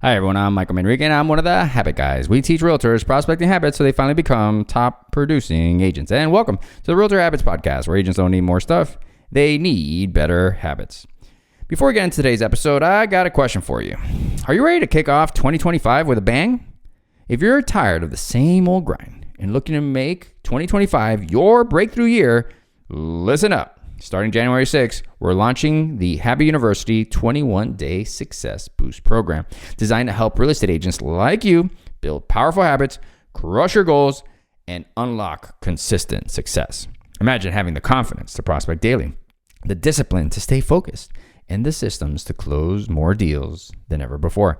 Hi everyone, I'm Michael Manrique and I'm one of the Habit Guys. We teach realtors prospecting habits so they finally become top producing agents. And welcome to the Realtor Habits Podcast, where agents don't need more stuff, they need better habits. Before we get into today's episode, I got a question for you. Are you ready to kick off 2025 with a bang? If you're tired of the same old grind and looking to make 2025 your breakthrough year, listen up. Starting January 6th, we're launching the Habit University 21-Day Success Boost Program, designed to help real estate agents like you build powerful habits, crush your goals, and unlock consistent success. Imagine having the confidence to prospect daily, the discipline to stay focused, and the systems to close more deals than ever before.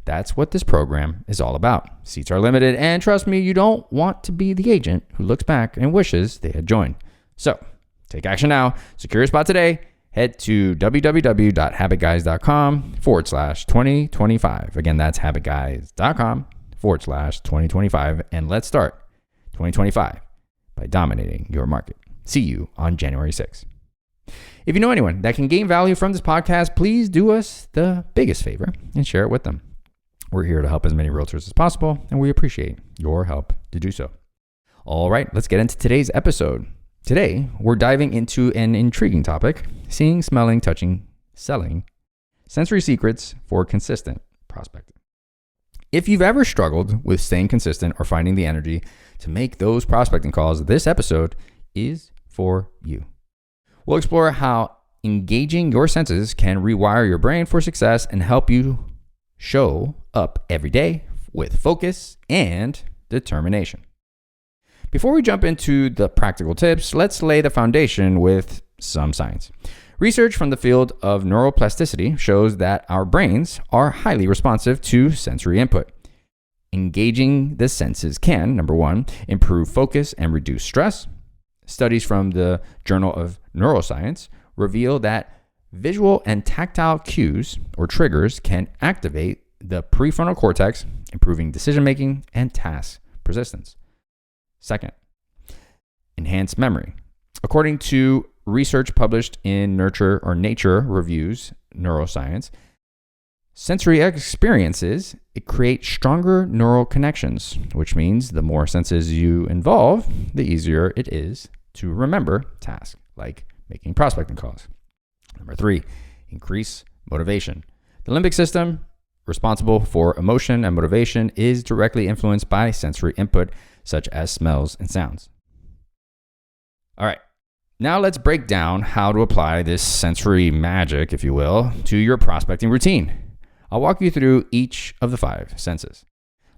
That's what this program is all about. Seats are limited, and trust me, you don't want to be the agent who looks back and wishes they had joined. So, take action now. Secure your spot today. Head to www.habitguys.com/2025. Again, that's habitguys.com/2025. And let's start 2025 by dominating your market. See you on January 6th. If you know anyone that can gain value from this podcast, please do us the biggest favor and share it with them. We're here to help as many realtors as possible, and we appreciate your help to do so. All right, let's get into today's episode. Today, we're diving into an intriguing topic: seeing, smelling, touching, selling, sensory secrets for consistent prospecting. If you've ever struggled with staying consistent or finding the energy to make those prospecting calls, this episode is for you. We'll explore how engaging your senses can rewire your brain for success and help you show up every day with focus and determination. Before we jump into the practical tips, let's lay the foundation with some science. Research from the field of neuroplasticity shows that our brains are highly responsive to sensory input. Engaging the senses can, number one, improve focus and reduce stress. Studies from the Journal of Neuroscience reveal that visual and tactile cues or triggers can activate the prefrontal cortex, improving decision-making and task persistence. Second, enhanced memory. According to research published in Nature Reviews Neuroscience, sensory experiences create stronger neural connections, which means the more senses you involve, the easier it is to remember tasks like making prospecting calls. Number three, increase motivation. The limbic system, responsible for emotion and motivation, is directly influenced by sensory input such as smells and sounds. All right, now let's break down how to apply this sensory magic, if you will, to your prospecting routine. I'll walk you through each of the 5 senses.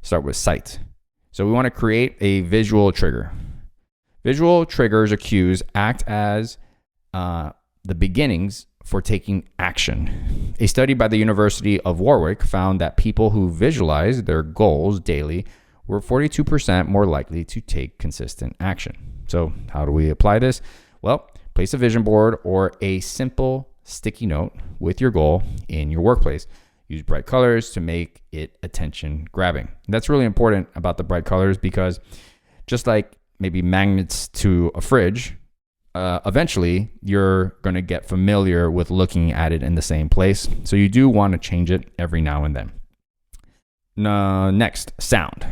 Start with sight. So we want to create a visual trigger. Visual triggers or cues act as the beginnings for taking action. A study by the University of Warwick found that people who visualize their goals daily were 42% more likely to take consistent action. So how do we apply this? Well, place a vision board or a simple sticky note with your goal in your workplace. Use bright colors to make it attention grabbing. That's really important about the bright colors because just like maybe magnets to a fridge, eventually you're going to get familiar with looking at it in the same place. So you do want to change it every now and then. Next, sound.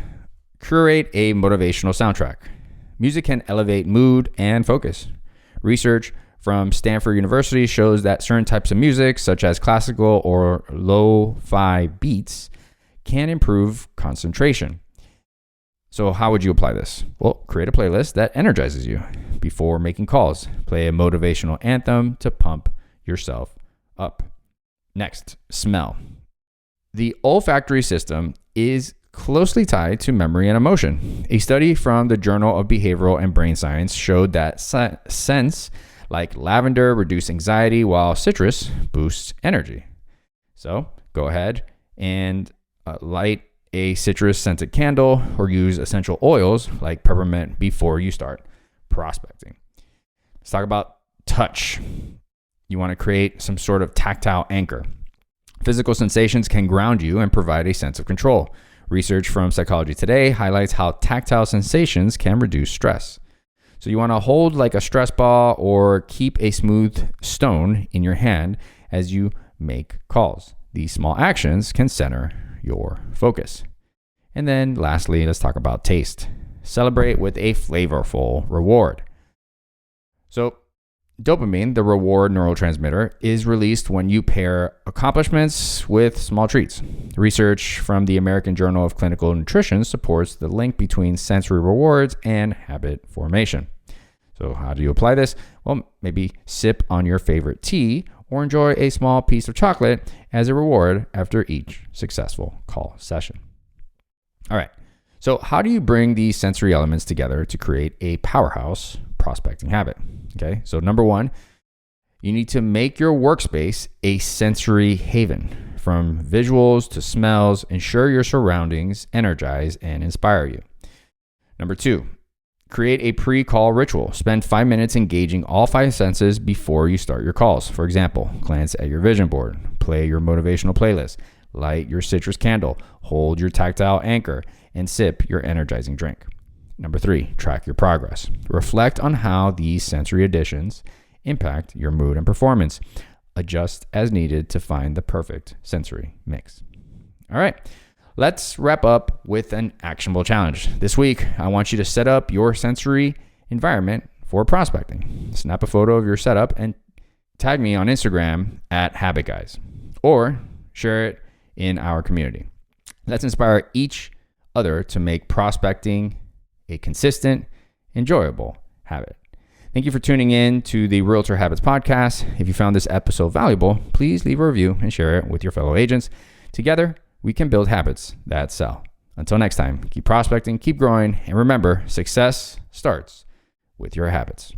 Curate a motivational soundtrack. Music can elevate mood and focus. Research from Stanford University shows that certain types of music, such as classical or lo-fi beats, can improve concentration. So how would you apply this? Well, create a playlist that energizes you. Before making calls, play a motivational anthem to pump yourself up. Next, smell. The olfactory system is closely tied to memory and emotion. A study from the Journal of Behavioral and Brain Science showed that scents like lavender reduce anxiety while citrus boosts energy. So go ahead and light a citrus scented candle or use essential oils like peppermint before you start prospecting. Let's talk about touch. You want to create some sort of tactile anchor. Physical sensations can ground you and provide a sense of control. Research from Psychology Today highlights how tactile sensations can reduce stress. So you want to hold like a stress ball or keep a smooth stone in your hand as you make calls. These small actions can center your focus. And then lastly, let's talk about taste. Celebrate with a flavorful reward. So dopamine, the reward neurotransmitter, is released when you pair accomplishments with small treats. Research from the American Journal of Clinical Nutrition supports the link between sensory rewards and habit formation. So how do you apply this? Well, maybe sip on your favorite tea or enjoy a small piece of chocolate as a reward after each successful call session. All right. So how do you bring these sensory elements together to create a powerhouse prospecting habit? Okay. So number one, you need to make your workspace a sensory haven. From visuals to smells, ensure your surroundings energize and inspire you. Number two, create a pre-call ritual. Spend 5 minutes engaging all 5 senses before you start your calls. For example, glance at your vision board, play your motivational playlist, light your citrus candle, hold your tactile anchor, and sip your energizing drink. Number 3, track your progress. Reflect on how these sensory additions impact your mood and performance. Adjust as needed to find the perfect sensory mix. All right, let's wrap up with an actionable challenge. This week, I want you to set up your sensory environment for prospecting. Snap a photo of your setup and tag me on Instagram at HabitGuys, or share it in our community. Let's inspire each other to make prospecting a consistent, enjoyable habit. Thank you for tuning in to the Realtor Habits Podcast. If you found this episode valuable, please leave a review and share it with your fellow agents. Together, we can build habits that sell. Until next time, keep prospecting, keep growing, and remember, success starts with your habits.